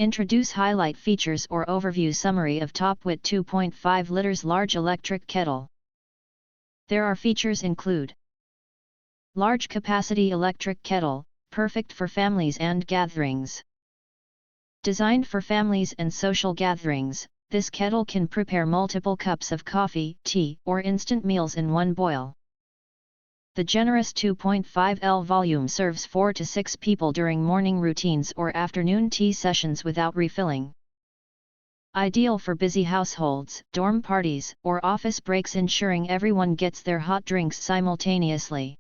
Introduce highlight features or overview summary of Topwit 2.5L large electric kettle. There are features include: large capacity electric kettle, perfect for families and gatherings. Designed for families and social gatherings, this kettle can prepare multiple cups of coffee, tea, or instant meals in one boil. The generous 2.5L volume serves 4 to 6 people during morning routines or afternoon tea sessions without refilling. Ideal for busy households, dorm parties, or office breaks, ensuring everyone gets their hot drinks simultaneously.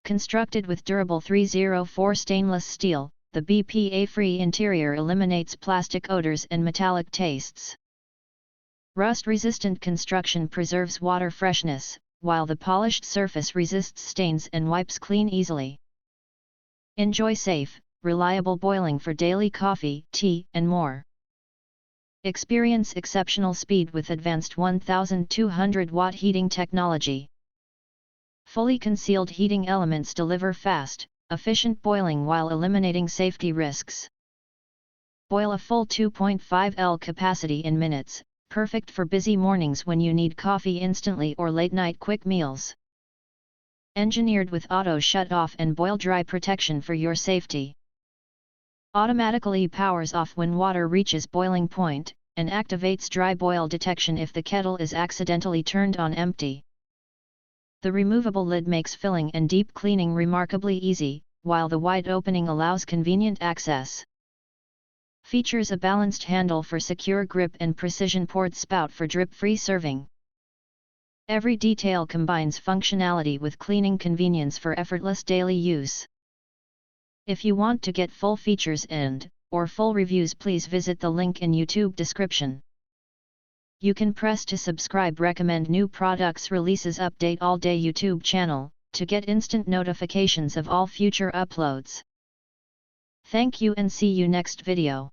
Constructed with durable 304 stainless steel, the BPA-free interior eliminates plastic odors and metallic tastes. Rust-resistant construction preserves water freshness, while the polished surface resists stains and wipes clean easily. Enjoy safe, reliable boiling for daily coffee, tea, and more. Experience exceptional speed with advanced 1200-watt heating technology. Fully concealed heating elements deliver fast, efficient boiling while eliminating safety risks. Boil a full 2.5L capacity in minutes, perfect for busy mornings when you need coffee instantly or late-night quick meals. Engineered with auto shut-off and boil-dry protection for your safety. Automatically powers off when water reaches boiling point, and activates dry boil detection if the kettle is accidentally turned on empty. The removable lid makes filling and deep cleaning remarkably easy, while the wide opening allows convenient access. Features a balanced handle for secure grip and precision poured spout for drip-free serving. Every detail combines functionality with cleaning convenience for effortless daily use. If you want to get full features or full reviews, please visit the link in YouTube description. You can press to subscribe, recommend new products releases, update all day YouTube channel, to get instant notifications of all future uploads. Thank you and see you next video.